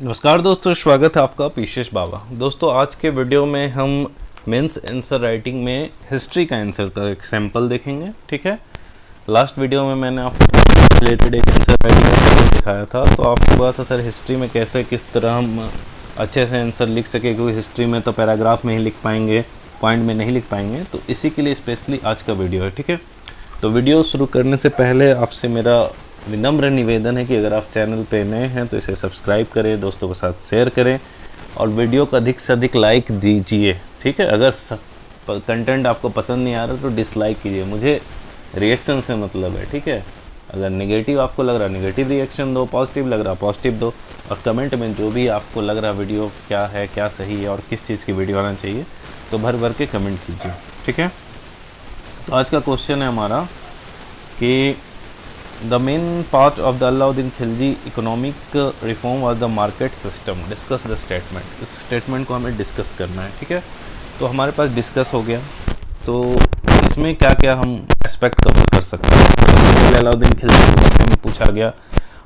नमस्कार दोस्तों, स्वागत है आपका पीशेष बाबा। दोस्तों आज के वीडियो में हम मेंस आंसर राइटिंग में हिस्ट्री का आंसर का एक सैंपल देखेंगे। ठीक है, लास्ट वीडियो में मैंने आपको रिलेटेड एक आंसर राइटिंग का सैंपल दिखाया था, तो आपको बोला था सर हिस्ट्री में कैसे किस तरह हम अच्छे से आंसर लिख सके, क्योंकि हिस्ट्री में तो पैराग्राफ में ही लिख पाएंगे, पॉइंट में नहीं लिख पाएंगे। तो इसी के लिए स्पेशली आज का वीडियो है। ठीक है, तो वीडियो शुरू करने से पहले आपसे मेरा विनम्र निवेदन है कि अगर आप चैनल पे नए हैं तो इसे सब्सक्राइब करें, दोस्तों के साथ शेयर करें और वीडियो को अधिक से अधिक लाइक दीजिए। ठीक है, अगर कंटेंट आपको पसंद नहीं आ रहा तो डिसलाइक कीजिए, मुझे रिएक्शन से मतलब है। ठीक है, अगर नेगेटिव आपको लग रहा नेगेटिव रिएक्शन दो, पॉजिटिव लग रहा पॉजिटिव दो, और कमेंट में जो भी आपको लग रहा वीडियो क्या है, क्या सही है और किस चीज़ की वीडियो आना चाहिए, तो भर भर के कमेंट कीजिए। ठीक है, तो आज का क्वेश्चन है हमारा कि The main part of the Alauddin Khilji economic reform was the market system. Discuss the statement. इस स्टेटमेंट को हमें डिस्कस करना है। ठीक है, तो हमारे पास डिस्कस हो गया, तो इसमें क्या क्या हम एस्पेक्ट कवर कर सकते हैं। तो अलाउद्दीन खिलजी के बारे में पूछा गया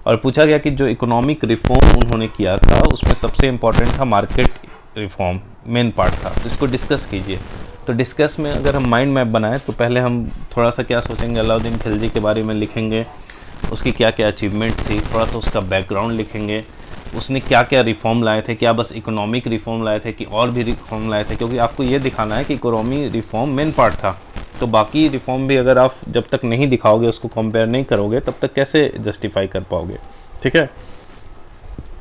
और पूछा गया कि जो इकोनॉमिक रिफॉर्म उन्होंने किया था उसमें सबसे इम्पॉर्टेंट था मार्केट रिफॉर्म, मेन पार्ट था। तो इसको डिस्कस कीजिए। तो डिस्कस में अगर हम माइंड मैप बनाएं तो पहले हम थोड़ा सा क्या सोचेंगे, अलाउद्दीन खिलजी के बारे में लिखेंगे, उसकी क्या क्या अचीवमेंट थी, थोड़ा सा उसका बैकग्राउंड लिखेंगे, उसने क्या क्या रिफॉर्म लाए थे, क्या बस इकोनॉमिक रिफॉर्म लाए थे कि और भी रिफॉर्म लाए थे, क्योंकि आपको ये दिखाना है कि इकोनॉमी रिफॉर्म मेन पार्ट था। तो बाकी रिफॉर्म भी अगर आप जब तक नहीं दिखाओगे, उसको कंपेयर नहीं करोगे, तब तक कैसे जस्टिफाई कर पाओगे। ठीक है,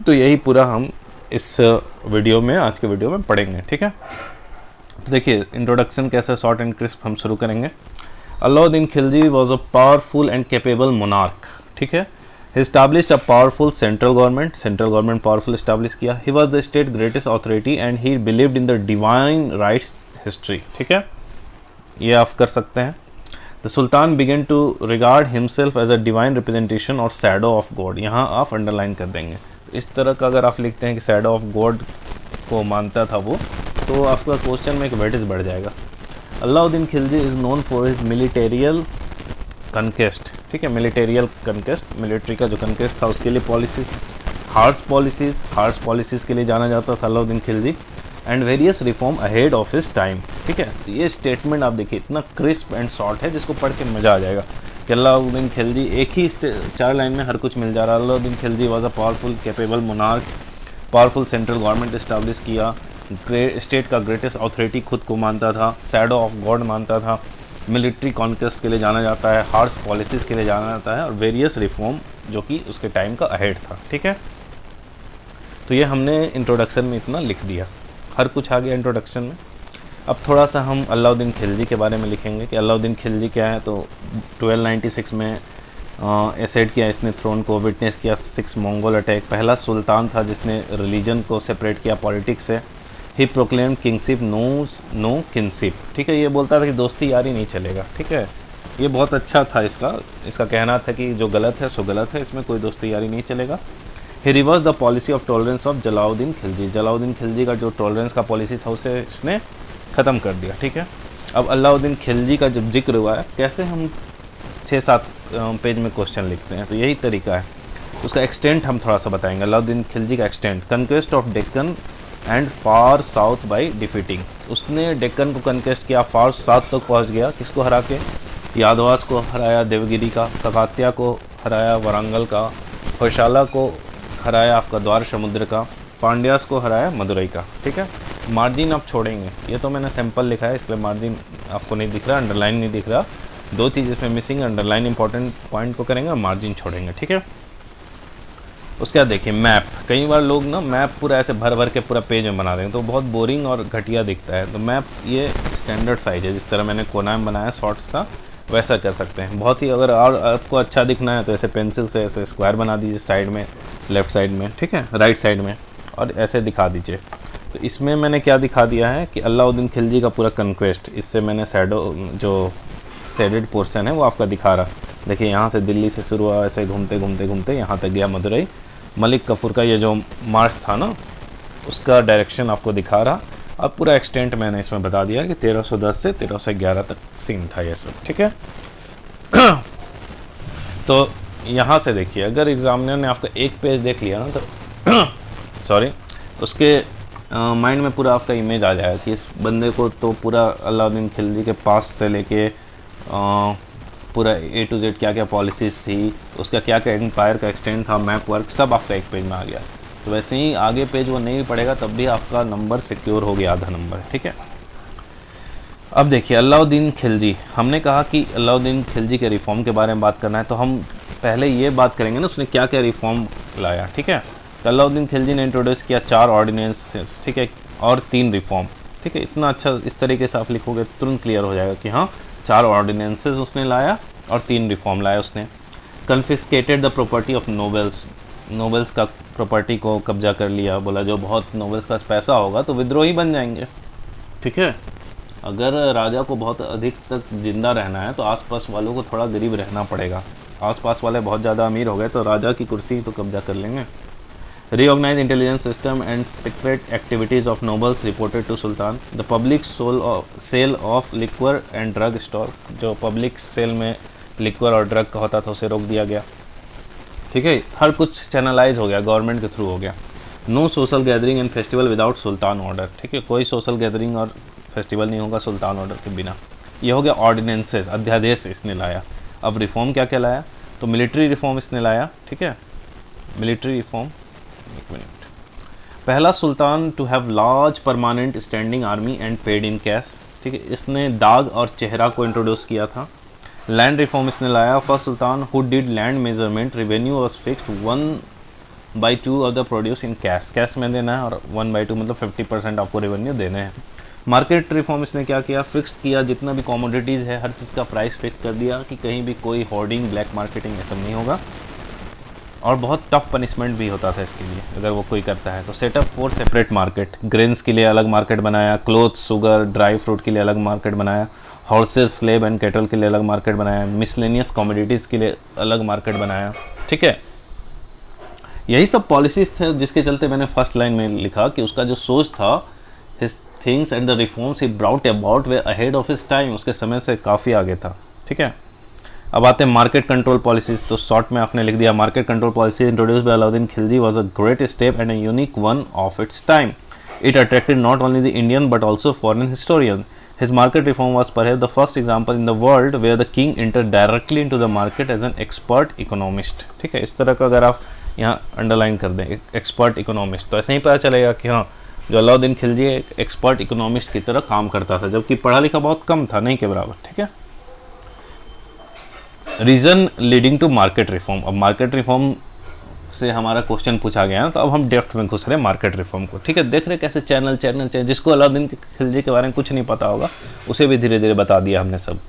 तो यही पूरा हम इस वीडियो में, आज के वीडियो में पढ़ेंगे। ठीक है, तो देखिए इंट्रोडक्शन कैसे शॉर्ट एंड क्रिस्प हम शुरू करेंगे। Alauddin Khilji was a powerful and capable monarch. ठीक है, he established a powerful central government powerful establish किया। He was the state greatest authority and he believed in the divine rights history. ठीक है, ये आप कर सकते हैं। The Sultan began to regard himself as a divine representation or shadow of God. यहाँ आप अंडरलाइन कर देंगे। इस तरह का अगर आप लिखते हैं कि shadow of God को मानता था वो, तो आपका क्वेश्चन में एक वेटेज बढ़ जाएगा। Alauddin Khilji is known for his military conquest. ठीक है, मिलिटेरियल कनकेस्ट, मिलिट्री का जो कनकेस्ट था उसके लिए पॉलिसीज, हार्श पॉलिसीज़ के लिए जाना जाता था Alauddin Khilji, and various reform ahead of his time. ठीक है, तो ये स्टेटमेंट आप देखिए इतना क्रिस्प एंड शॉर्ट है, जिसको पढ़ के मज़ा आ जाएगा कि अलाउद्दीन खिलजी, एक ही 4 लाइन में हर कुछ मिल जा रहा है। Alauddin Khilji was a powerful capable monarch, powerful central government establish किया, स्टेट का ग्रेटेस्ट अथॉरिटी खुद को मानता था, शैडो ऑफ गॉड मानता था, मिलिट्री कॉन्क्वेस्ट के लिए जाना जाता है, हार्श पॉलिसीज़ के लिए जाना जाता है, और वेरियस रिफॉर्म जो कि उसके टाइम का अहेड था। ठीक है, तो ये हमने इंट्रोडक्शन में इतना लिख दिया, हर कुछ आ गया इंट्रोडक्शन में। अब थोड़ा सा हम अलाउद्दीन खिलजी के बारे में लिखेंगे कि अलाउद्दीन खिलजी क्या है। तो 1296 में एसेड किया इसने थ्रोन को, विटनेस किया 6 मंगोल अटैक, पहला सुल्तान था जिसने रिलीजन को सेपरेट किया पॉलिटिक्स से। ही प्रोक्लेम किंगशिप नो किंगशिप। ठीक है, ये बोलता था कि दोस्ती यारी नहीं चलेगा। ठीक है, ये बहुत अच्छा था इसका कहना था कि जो गलत है सो गलत है, इसमें कोई दोस्ती यारी नहीं चलेगा। He reverse the policy of tolerance of Jalaluddin Khilji. Jalaluddin Khilji का जो टॉलरेंस का पॉलिसी था उसे इसने ख़त्म कर दिया। ठीक है, अब अलाउद्दीन खिलजी का जब जिक्र हुआ है, कैसे हम 6-7 पेज में क्वेश्चन लिखते हैं, तो यही तरीका है। उसका एक्सटेंट हम थोड़ा सा बताएंगे। अलाउद्दीन खिलजी का extent, conquest of Deccan and far south by defeating. उसने डेक्कन को कन्क्वेस्ट किया, फार साउथ तक पहुंच गया, किसको हरा के, यादवास को हराया, देवगिरी का, ककातिया को हराया, वरंगल का, होशाला को हराया, आपका द्वार समुद्र का, पांड्यास को हराया, मदुरई का। ठीक है, मार्जिन आप छोड़ेंगे, ये तो मैंने सैंपल लिखा है इसलिए मार्जिन आपको नहीं दिख रहा, अंडरलाइन नहीं दिख रहा। 2 चीज़ इसमें मिसिंग, अंडरलाइन इंपॉर्टेंट पॉइंट को करेंगे और मार्जिन छोड़ेंगे। ठीक है, उसके बाद देखिए मैप। कई बार लोग ना मैप पूरा ऐसे भर भर के पूरा पेज में बना देंगे तो बहुत बोरिंग और घटिया दिखता है। तो मैप ये स्टैंडर्ड साइज है, जिस तरह मैंने कोना में बनाया शॉर्ट्स था वैसा कर सकते हैं। बहुत ही अगर और आपको अच्छा दिखना है तो ऐसे पेंसिल से ऐसे स्क्वायर बना दीजिए साइड में, लेफ़्ट साइड में, ठीक है, राइट साइड में, और ऐसे दिखा दीजिए। तो इसमें मैंने क्या दिखा दिया है कि अलाउद्दीन खिलजी का पूरा कन्क्वेस्ट, इससे मैंने जो शेडेड पोर्शन है वो आपका दिखा रहा। देखिए यहाँ से दिल्ली से शुरू हुआ, ऐसे घूमते घूमते घूमते यहाँ तक गया मदुरई। मलिक कफूर का ये जो मार्च था ना, उसका डायरेक्शन आपको दिखा रहा। अब पूरा एक्सटेंट मैंने इसमें बता दिया कि 1310 से 1311 तक सीन था ये सब। ठीक है, तो यहाँ से देखिए, अगर एग्जामिनर ने आपका एक पेज देख लिया ना तो सॉरी, उसके माइंड में पूरा आपका इमेज आ जाएगा कि इस बंदे को तो पूरा अलाउद्दीन खिलजी के पास से लेके पूरा A to Z क्या क्या पॉलिसीज़ थी, उसका क्या क्या एम्पायर का एक्सटेंड था, मैप वर्क सब आपका एक पेज में आ गया। तो वैसे ही आगे पेज वो नहीं पढ़ेगा तब भी आपका नंबर सिक्योर हो गया, आधा नंबर, ठीक है। अब देखिए अलाउद्दीन खिलजी, हमने कहा कि अलाउद्दीन खिलजी के रिफॉर्म के बारे में बात करना है, तो हम पहले ये बात करेंगे ना उसने क्या क्या रिफॉर्म लाया, ठीक है। तो अलाउद्दीन खिलजी ने इंट्रोड्यूस किया 4 ऑर्डिनेंसेस, ठीक है, और 3 रिफॉर्म, ठीक है। इतना अच्छा इस तरीके से आप लिखोगे तुरंत क्लियर हो जाएगा कि हाँ 4 ऑर्डिनेंसेस उसने लाया और 3 रिफॉर्म लाया उसने। Confiscated the property of nobles, nobles का प्रॉपर्टी को कब्जा कर लिया, बोला जो बहुत नोबल्स का पैसा होगा तो विद्रोही बन जाएंगे, ठीक है। अगर राजा को बहुत अधिक तक जिंदा रहना है तो आसपास वालों को थोड़ा गरीब रहना पड़ेगा, आसपास वाले बहुत ज़्यादा अमीर हो गए तो राजा की कुर्सी तो कब्जा कर लेंगे। Reorganize intelligence system and secret activities of nobles reported to Sultan. The public sale of liquor and drug store, जो पब्लिक सेल में लिक्वर और ड्रग का होता था उसे रोक दिया गया, ठीक है। हर कुछ चैनलाइज हो गया, गवर्नमेंट के थ्रू हो गया। No social gathering and festival without सुल्तान ऑर्डर, ठीक है, कोई सोशल गैदरिंग और फेस्टिवल नहीं होगा सुल्तान ऑर्डर के बिना। ये हो गया ऑर्डिनेंसेस, अध्यादेश इसने लाया। अब रिफॉर्म क्या क्या लाया, तो मिलिट्री रिफॉर्म इसने लाया, ठीक है। मिलिट्री रिफॉर्म, एक मिनट, पहला sultan to have large permanent standing army and paid in cash, ठीक है, इसने दाग और चेहरा को इंट्रोड्यूस किया था। लैंड रिफॉर्म इसने लाया, first sultan who did land measurement, revenue was fixed 1/2 of the produce in cash, cash में देना है और 1/2 मतलब 50% आपको रेवेन्यू देने हैं। मार्केट रिफॉर्म इसने क्या किया, फिक्स किया जितना भी कमोडिटीज़ है हर चीज़ का प्राइस फिक्स कर दिया कि कहीं भी कोई होर्डिंग, ब्लैक मार्केटिंग ये सब नहीं होगा। और बहुत टफ पनिशमेंट भी होता था इसके लिए अगर वो कोई करता है। तो सेटअप 4 सेपरेट मार्केट, ग्रेन्स के लिए अलग मार्केट बनाया, क्लोथ, शुगर, ड्राई फ्रूट के लिए अलग मार्केट बनाया, हॉर्सेस, स्लेब एंड कैटल के लिए अलग मार्केट बनाया, मिसलेनियस कमोडिटीज़ के लिए अलग मार्केट बनाया, ठीक है। यही सब पॉलिसीज़ थे जिसके चलते मैंने फर्स्ट लाइन में लिखा कि उसका जो सोच था, his things and the reforms he brought about way ahead of his time, उसके समय से काफ़ी आगे था, ठीक है। अब आते हैं मार्केट कंट्रोल पॉलिसीज़, तो शॉर्ट में आपने लिख दिया market control policy introduced by Alauddin Khilji was a great step and a unique one of its time. It attracted not only the Indian but also foreign historians. His market reform was perhaps the first example in the world where the king entered directly into the market as an expert economist. ठीक है, इस तरह का अगर आप यहाँ underline कर दें एक्सपर्ट इकोनॉमिस्ट, तो ऐसे ही पता चलेगा कि हाँ जो अलाउद्दीन खिलजी एक एक्सपर्ट इकोनॉमिस्ट की तरह काम करता था, जबकि पढ़ा लिखा बहुत कम था, नहीं के बराबर. ठीक है. Reason leading to market reform. अब मार्केट रिफॉर्म से हमारा क्वेश्चन पूछा गया ना, तो अब हम डेप्थ में घुस रहे हैं मार्केट रिफॉर्म को. ठीक है, देख रहे कैसे चैनल जिसको अलाउद्दीन खिलजी के बारे में कुछ नहीं पता होगा उसे भी धीरे धीरे बता दिया हमने सब.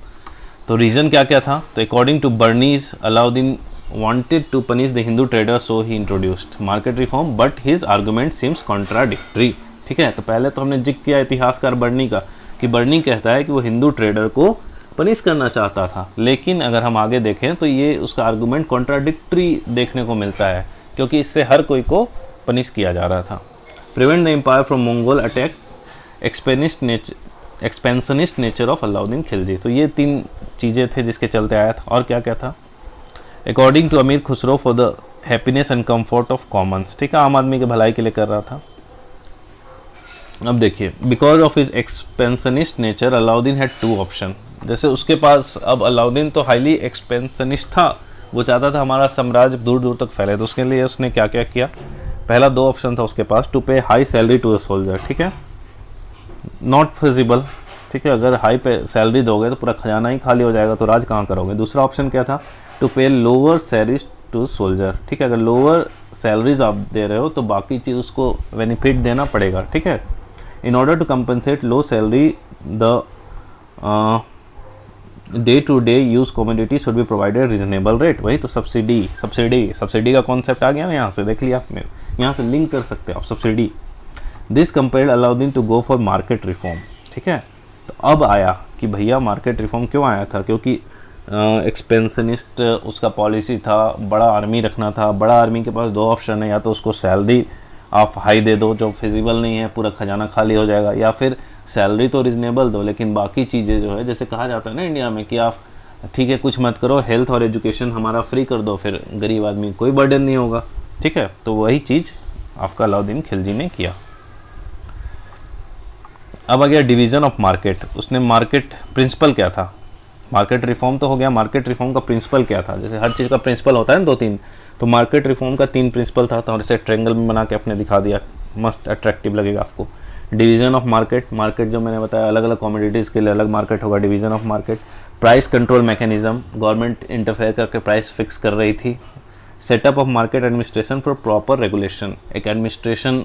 तो रीज़न क्या क्या था, तो अकॉर्डिंग टू बर्नीज Alauddin wanted to punish the Hindu traders, so he introduced market reform, but his argument seems contradictory. ठीक है, तो पहले तो हमने जिक्र किया इतिहासकार बर्नी का कि बर्नी कहता है कि वो हिंदू ट्रेडर को पनिश करना चाहता था, लेकिन अगर हम आगे देखें तो ये उसका आर्गूमेंट कॉन्ट्राडिक्टरी देखने को मिलता है, क्योंकि इससे हर कोई को पनिश किया जा रहा था. Prevent the empire from Mongol attack, expansionist nature of Alauddin Khilji. तो ये तीन चीज़ें थे जिसके चलते आया था. और क्या क्या था, अकॉर्डिंग टू अमीर Khusro for the happiness and comfort of Commons. ठीक है, आम आदमी के भलाई के लिए कर रहा था. अब देखिए, because of his expansionist nature Alauddin had two option. जैसे उसके पास, अब अलाउद्दीन तो हाईली एक्सपेंशनिस्ट था, वो चाहता था हमारा साम्राज्य दूर दूर तक फैले, तो उसके लिए उसने क्या क्या किया. पहला दो ऑप्शन था उसके पास, to pay high salary to the soldier. ठीक है, नॉट फिजिबल. ठीक है, अगर हाई पे सैलरी दोगे तो पूरा खजाना ही खाली हो जाएगा, तो राज कहाँ करोगे. दूसरा ऑप्शन क्या था, टू पे लोअर सैलरीज टू सोल्जर. ठीक है, अगर लोअर सैलरीज आप दे रहे हो तो बाकी चीज़ उसको बेनिफिट देना पड़ेगा. ठीक है, in order to compensate low salary the day to day use commodity should be provided reasonable rate. वही तो सब्सिडी का कॉन्सेप्ट आ गया ना, यहाँ से देख लिया आपने, यहाँ से लिंक कर सकते हो आप subsidy. This compared Alauddin to go for market reform. ठीक है, तो अब आया कि भैया मार्केट रिफॉर्म क्यों आया था, क्योंकि एक्सपेंशनिस्ट उसका पॉलिसी था, बड़ा आर्मी रखना था. बड़ा आर्मी के पास दो ऑप्शन है, या तो उसको सैलरी आप हाई दे दो जो फिजिबल नहीं है, पूरा खजाना खाली हो जाएगा, या फिर सैलरी तो रिजनेबल दो लेकिन बाकी चीज़ें जो है, जैसे कहा जाता है ना इंडिया में कि आप ठीक है कुछ मत करो, हेल्थ और एजुकेशन हमारा फ्री कर दो, फिर गरीब आदमी कोई बर्डन नहीं होगा. ठीक है, तो वही चीज़ आपका अलाउद्दीन खिलजी ने किया। अब आ गया डिवीज़न ऑफ मार्केट। उसने मार्केट प्रिंसिपल क्या था, मार्केट रिफॉर्म तो हो गया, मार्केट रिफॉर्म का प्रिंसिपल क्या था, जैसे हर चीज़ का प्रिंसिपल होता है ना 2-3, तो मार्केट रिफॉर्म का 3 प्रिंसिपल था, तो इसे ट्रेंगल में बना के अपने दिखा दिया, मस्त अट्रैक्टिव लगेगा आपको। डिवीज़न ऑफ मार्केट, मार्केट जो मैंने बताया अलग अलग कमोडिटीज़ के लिए अलग मार्केट होगा, division of market. Price control mechanism, government interfere करके प्राइस फिक्स कर रही थी। Setup of market administration for proper regulation, एक एडमिनिस्ट्रेशन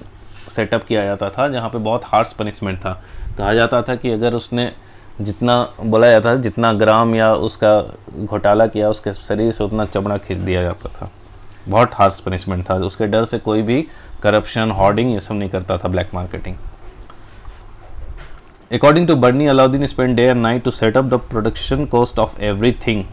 सेटअप किया जाता था जहाँ पे बहुत हार्श पनिशमेंट था। कहा जाता था कि अगर उसने जितना बोला जाता था जितना ग्राम या उसका घोटाला किया उसके शरीर से उतना चमड़ा खींच दिया जाता था। बहुत हार्श पनिशमेंट था, उसके डर से कोई भी करप्शन, होर्डिंग ये सब नहीं करता था, black marketing. According to Barani, Alauddin spend day and night to set up the production cost of everything.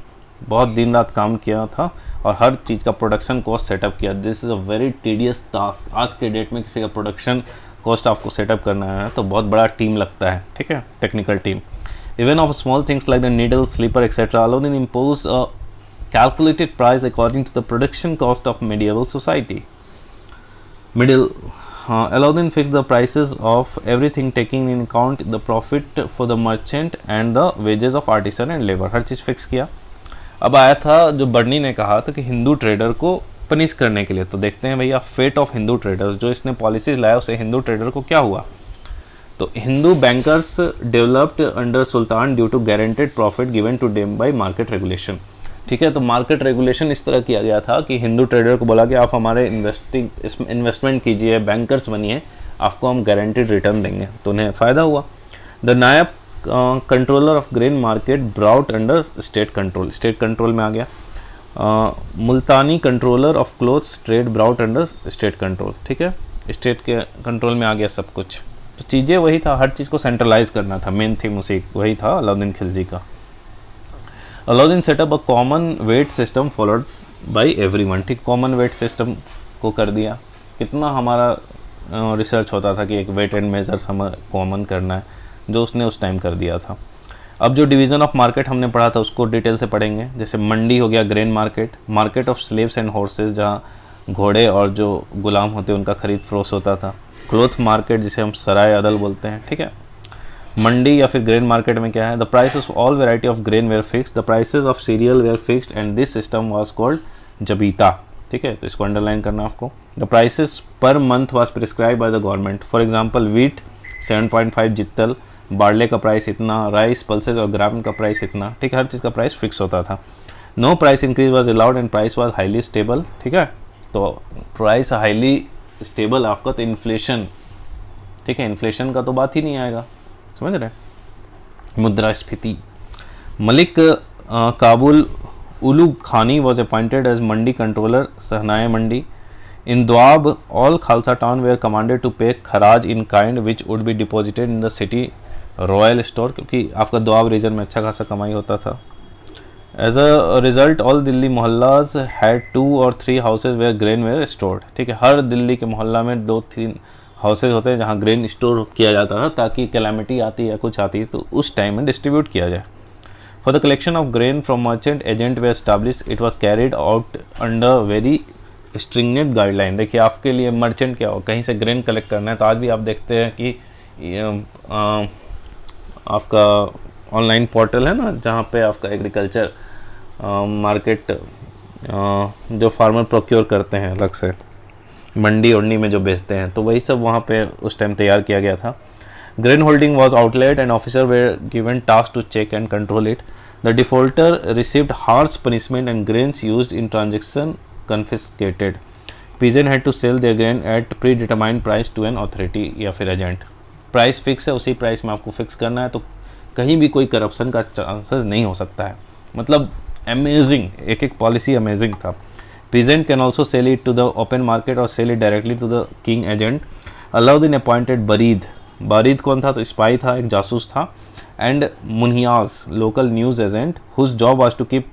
बहुत दिन रात काम किया था और हर चीज़ का प्रोडक्शन कॉस्ट सेटअप किया। This is a very tedious task. आज के डेट में किसी का प्रोडक्शन कॉस्ट आपको सेटअप करना है तो बहुत बड़ा टीम लगता है, ठीक है, technical team. Even of small things like the needle, slipper etcetera, Alauddin imposed a calculated price according to the production cost of medieval society. Alauddin fixed the prices of everything taking in account the profit for the merchant and the wages of artisan and labor. Her cheese fix किया। अब आया था जो बर्नी ने कहा था कि Hindu trader को पनिश करने के लिए, तो देखते हैं भैया फेट ऑफ हिंदू ट्रेडर्स। जो इसने पॉलिसीज लाया उससे हिंदू ट्रेडर को क्या हुआ। तो Hindu bankers developed under sultan due to guaranteed profit given to them by market regulation. ठीक है, तो मार्केट रेगुलेशन इस तरह किया गया था कि हिंदू ट्रेडर को बोला कि आप हमारे इन्वेस्टमेंट कीजिए, बैंकर्स बनिए, आपको हम गारंटेड रिटर्न देंगे, तो उन्हें फ़ायदा हुआ। The naib controller of grain market brought under state control, state control में आ गया। Multani controller of cloths trade brought under state control, ठीक है, स्टेट के कंट्रोल में आ गया सब कुछ। तो चीज़ें वही था, हर चीज़ को सेंट्रलाइज करना था, मेन थीम उसी वही था अलाउद्दीन खिलजी का। Alauddin set up a common weight system followed by everyone, ठीक, कॉमन वेट सिस्टम को कर दिया। कितना हमारा रिसर्च होता था कि एक वेट एंड मेजर्स हमें कॉमन करना है, जो उसने उस टाइम कर दिया था। अब जो डिवीज़न ऑफ मार्केट हमने पढ़ा था उसको डिटेल से पढ़ेंगे। जैसे मंडी हो गया grain market, market of slaves and horses, जहाँ घोड़े और जो गुलाम होते हैं उनका खरीद फरोख्त होता था। क्लोथ मार्केट जिसे हम सराय अदल बोलते हैं, ठीक है। मंडी या फिर ग्रेन मार्केट में क्या है, the prices of all variety of grain were fixed, the prices of cereal were fixed and this system was called zabita, ठीक है, तो इसको अंडरलाइन करना आपको। The prices per month was prescribe by the government, for example wheat 7.5 jital, barley का price इतना, rice, pulses और gram का प्राइस इतना, ठीक है, हर चीज़ का प्राइस फिक्स होता था। No price increase was allowed and price was highly stable, ठीक है, तो प्राइस हाईली स्टेबल आपका, तो इन्फ्लेशन, ठीक है, इन्फ्लेशन का तो बात ही नहीं आएगा, समझ रहे। मुद्रास्फीति, Malik Kabul Ulugh Khani was appointed as mandi controller, Shahnai mandi. In Doab all khalsa town were commanded to pay kharaj in kind which would be deposited in the city royal store, क्योंकि आपका द्वाब रीजन में अच्छा खासा कमाई होता था। As a result all Delhi mohallas had 2 or 3 houses where grain were stored, ठीक है, हर दिल्ली के मोहल्ला में 2-3 हाउसेज होते हैं जहाँ ग्रेन स्टोर किया जाता था, ताकि कैलामिटी आती या कुछ आती तो उस टाइम में डिस्ट्रीब्यूट किया जाए। For the collection of grain from merchant agent way establish, it was carried out under very stringent guideline. देखिए आपके लिए मर्चेंट क्या हो, कहीं से ग्रेन कलेक्ट करना है, तो आज भी आप देखते हैं कि आपका ऑनलाइन पोर्टल है ना, जहाँ पे आपका एग्रीकल्चर मार्केट जो फार्मर प्रोक्योर करते हैं अलग से, मंडी उड़नी में जो बेचते हैं, तो वही सब वहाँ पे उस टाइम तैयार किया गया था। Grain holding was outlet and officer were given task to check and control it. The defaulter received harsh punishment and grains used in transaction confiscated. Peasant had to sell their grain at pre determined price to an authority या फिर agent. Price fix है, उसी price में आपको fix करना है, तो कहीं भी कोई करप्शन का चांसेस नहीं हो सकता है। मतलब अमेजिंग, एक एक पॉलिसी अमेजिंग था। Peasant can also sell it to the open market or sell it directly to the king agent. Alauddin appointed Barid. Barid कौन था, तो स्पाई था, एक जासूस था। And munhiyas local news agent whose job was to keep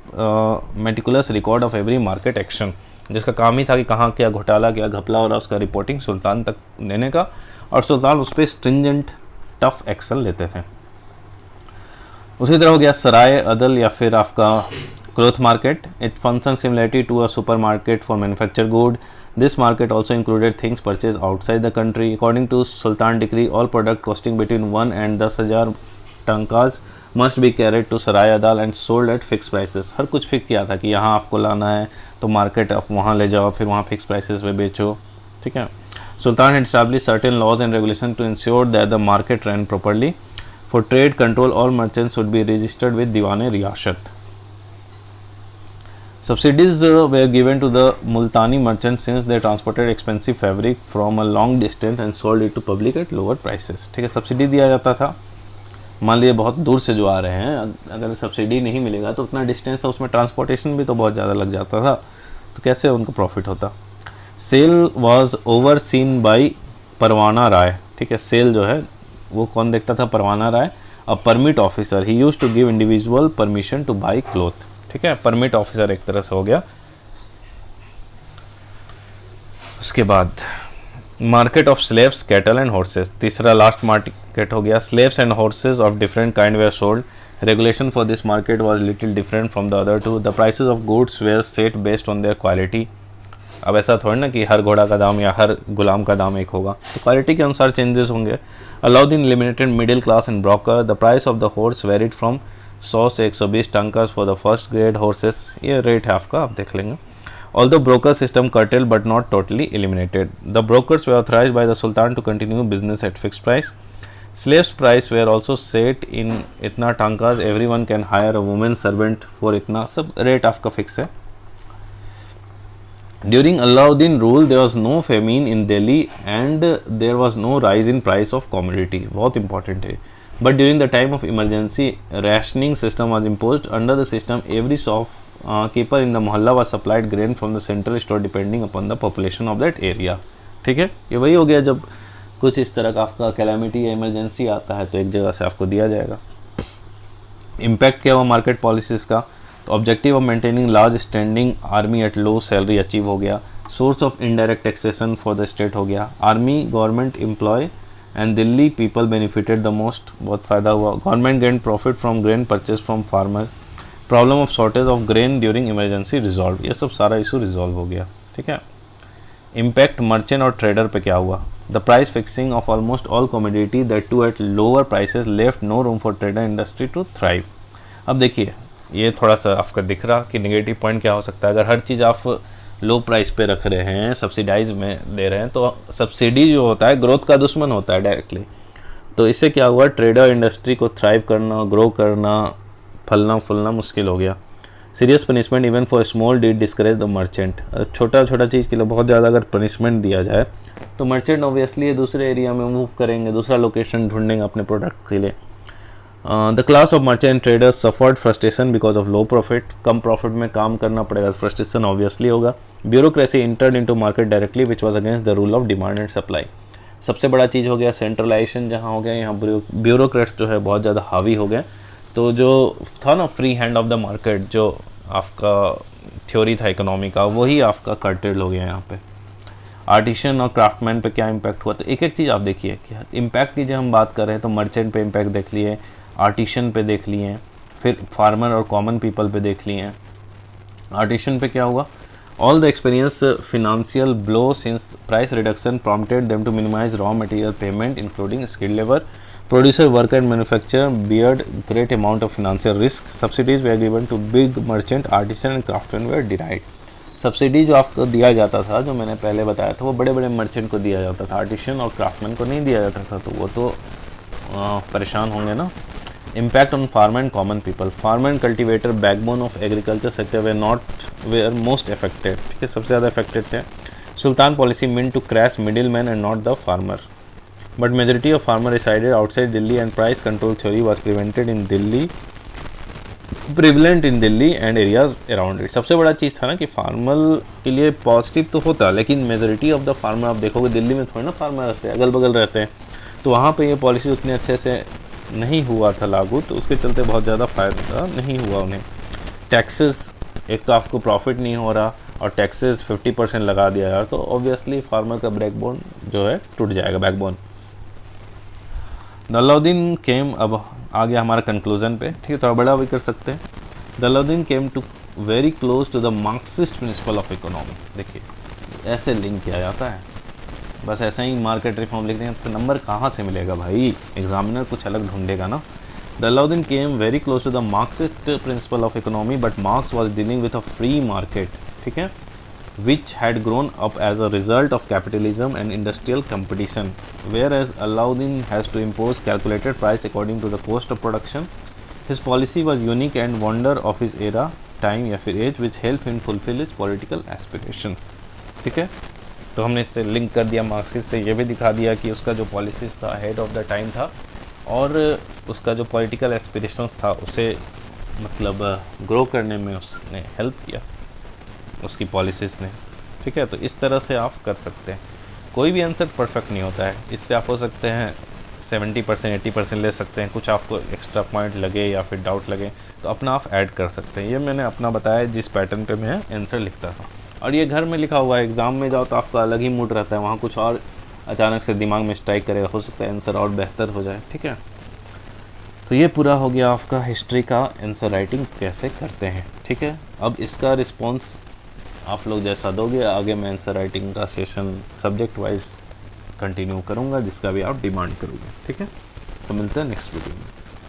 meticulous record of every market action, जिसका काम ही था कि कहाँ क्या घोटाला क्या घपला हो रहा, उसका रिपोर्टिंग सुल्तान तक देने का, और सुल्तान उस पर स्ट्रिंजेंट टफ एक्शन लेते थे। उसी तरह हो गया सराय अदल या फिर आपका cloth market. It function similarity to a super market for manufacture good. This market also included things purchased outside the country. According to Sultan decree, all product costing between 1 and 10,000 tankas must be carried to Sarai Adal and sold at fixed prices. हर कुछ fix किया था कि यहाँ आपको लाना है तो मार्केट आप वहाँ ले जाओ, फिर वहाँ फिक्स प्राइसेस पे बेचो, ठीक है. Sultan had established certain laws and regulations to ensure that the market ran properly. For trade control, all merchants should be registered with Diwan-e-Riyashat. Subsidies were given to the Multani merchants since they transported expensive fabric from a long distance and sold it to public at lower prices. ठीक है, subsidy दिया जाता था. मान लीजिए बहुत दूर से जो आ रहे हैं, अगर सब्सिडी नहीं मिलेगा तो उतना डिस्टेंस था, उसमें ट्रांसपोर्टेशन भी तो बहुत ज़्यादा लग जाता था, तो कैसे उनको प्रॉफिट होता. Sale was overseen by Parwana Rai. ठीक है, सेल जो है वो कौन देखता था? Parwana Rai, a permit officer. He used to give individual permission to buy cloth. ठीक है, परमिट ऑफिसर एक तरह से हो गया. उसके बाद market of slaves, cattle and horses. तीसरा लास्ट मार्केट हो गया. Slaves and horses of different kind were sold. Regulation for this market was little different from the other two. The prices of goods were set based on their quality. अब ऐसा थोड़ा ना कि हर घोड़ा का दाम या हर गुलाम का दाम एक होगा, तो क्वालिटी के अनुसार चेंजेस होंगे. Allowed in limited middle class and broker. The price of the horse varied from 100 से 120 tankas for the first grade horses. ये रेट है आपका, आप देख लेंगे. Although broker system curtailed but not totally eliminated. The brokers were authorized by the Sultan to continue business at fixed price. Slaves price were also set in इतना टंकास. Everyone can hire a woman servant for इतना, सब rate आपका fix है. During Alauddin rule there was no famine in Delhi and there was no rise in price of commodity. बहुत important है. But during the time of emergency, rationing system was imposed. Under the system, every shopkeeper in the mohalla was supplied grain from the central store depending upon the population of that area. ठीक है, ये वही हो गया जब कुछ इस तरह का आपका कैलामिटी या इमरजेंसी आता है तो एक जगह से आपको दिया जाएगा. इम्पैक्ट क्या हुआ मार्केट पॉलिसीज़ का? तो objective of maintaining large standing army at low salary achieve हो गया. Source of indirect taxation for the state हो गया. Army government employ and Delhi people benefited the most. बहुत फ़ायदा हुआ. Government gain profit from grain purchase from farmer. Problem of shortage of grain during emergency resolve. ये सब सारा issue resolve हो गया. ठीक है. इम्पैक्ट मर्चेंट और ट्रेडर पे क्या हुआ? The price fixing of almost all commodity that too at lower prices left no room for trader industry to thrive. अब देखिए, ये थोड़ा सा आपका दिख रहा कि नेगेटिव पॉइंट क्या हो सकता है. अगर हर चीज़ आप लो प्राइस पे रख रहे हैं, सब्सिडाइज में दे रहे हैं, तो सब्सिडी जो होता है ग्रोथ का दुश्मन होता है डायरेक्टली. तो इससे क्या हुआ? ट्रेडर इंडस्ट्री को थ्राइव करना, ग्रो करना, फलना फूलना मुश्किल हो गया. Serious punishment even for small deed discourage the merchant. छोटा छोटा चीज़ के लिए बहुत ज़्यादा अगर पनिशमेंट दिया जाए तो मर्चेंट ऑब्वियसली दूसरे एरिया में मूव करेंगे, दूसरा लोकेशन ढूंढेंगे अपने प्रोडक्ट के लिए. The class of merchant traders suffered frustration because of low profit. Come profit में काम करना पड़ेगा, फ्रस्ट्रेशन ऑब्वियसली होगा. Bureaucracy entered into market directly which was against the rule of demand and supply. सबसे बड़ा चीज़ हो गया सेंट्रलाइजेशन जहाँ हो गया, यहाँ ब्यूरोक्रेट्स जो है बहुत ज़्यादा हावी हो गए. तो जो था ना free hand of the market, जो आपका थ्योरी था इकोनॉमी का, वही आपका कर्टेल हो गया यहाँ पे. आर्टिशन और क्राफ्टमैन पे क्या इम्पैक्ट हुआ? तो एक एक चीज़ आप देखिए. इम्पैक्ट की जब हम बात कर रहे हैं तो मर्चेंट पे इम्पैक्ट देख लिए, आर्टिशन पे देख लिए, फिर फार्मर और कॉमन पीपल पे देख लिए. आर्टिशन पे क्या हुआ? All the experience financial blow since price reduction prompted them to minimize raw material payment including skilled labour. Producer, worker and manufacturer beared great amount of financial risk. Subsidies were given to big merchant, artisan and craftsmen were denied. Subsidy जो आपको दिया जाता था, जो मैंने पहले बताया था, वो बड़े बड़े मर्चेंट को दिया जाता था, आर्टिशन और क्राफ्टमैन को नहीं दिया जाता था. तो वो तो परेशान होंगे ना. Impact on farmer and common people. Farmer and cultivator backbone of agriculture sector were most affected. ठीक है, सबसे ज़्यादा अफेक्टेड थे. Sultan policy mean to crash middle man and not the farmer. But majority of farmer resided outside Delhi and price control theory was prevalent in Delhi and areas around it. सबसे बड़ा चीज़ था ना कि farmer के लिए positive तो होता, लेकिन मेजोरिटी ऑफ द फार्मर आप देखोगे दिल्ली में थोड़ी ना फार्मर रहते हैं, अगल बगल रहते हैं, तो वहाँ पे ये पॉलिसी उतने अच्छे से नहीं हुआ था लागू, तो उसके चलते बहुत ज़्यादा फ़ायदा नहीं हुआ उन्हें. टैक्सेस, एक तो आपको प्रॉफिट नहीं हो रहा और टैक्सेस 50% लगा दिया यार, तो ऑब्वियसली फार्मर का बैकबोन जो है टूट जाएगा, बैकबोन. अलाउद्दीन केम, अब आ गया हमारा कंक्लूजन पे. ठीक है, थोड़ा बड़ा भी कर सकते हैं. Alauddin came to very close to the Marxist principle of economy. देखिए ऐसे लिंक किया जाता है। बस ऐसा ही मार्केट रिफॉर्म लिख देंगे तो नंबर कहाँ से मिलेगा भाई, एग्जामिनर कुछ अलग ढूंढेगा ना। The Alauddin came very close to the Marxist principle of economy but Marx was dealing with a free market, ठीक है, which had grown up as a result of capitalism and industrial competition, whereas Alauddin has to impose calculated price according to the cost of production. His policy was unique and wonder of his era, time या फिर age, which helped him fulfill his political aspirations. ठीक है, तो हमने इससे link कर दिया Marxist से, ये भी दिखा दिया कि उसका जो पॉलिसीज था हेड ऑफ द टाइम था और उसका जो पॉलिटिकल एस्पिरेशंस था उसे मतलब ग्रो करने में उसने हेल्प किया उसकी पॉलिसीज़ ने। ठीक है, तो इस तरह से आप कर सकते हैं। कोई भी आंसर परफेक्ट नहीं होता है, इससे आप हो सकते हैं 70% 80% ले सकते हैं, कुछ आपको एक्स्ट्रा पॉइंट लगे या फिर डाउट लगे तो अपना आप ऐड कर सकते हैं। ये मैंने अपना बताया जिस पैटर्न पे मैं आंसर लिखता था, और ये घर में लिखा हुआ है, एग्ज़ाम में जाओ तो आपका अलग ही मूड रहता है, वहाँ कुछ और अचानक से दिमाग में स्ट्राइक करेगा, हो सकता है आंसर और बेहतर हो जाए। ठीक है, तो ये पूरा हो गया आपका हिस्ट्री का आंसर राइटिंग कैसे करते हैं। ठीक है, अब इसका रिस्पॉन्स आप लोग जैसा दोगे, आगे मैं आंसर राइटिंग का सेशन सब्जेक्ट वाइज कंटिन्यू करूँगा जिसका भी आप डिमांड करोगे। ठीक है, तो मिलते हैं नेक्स्ट वीडियो में।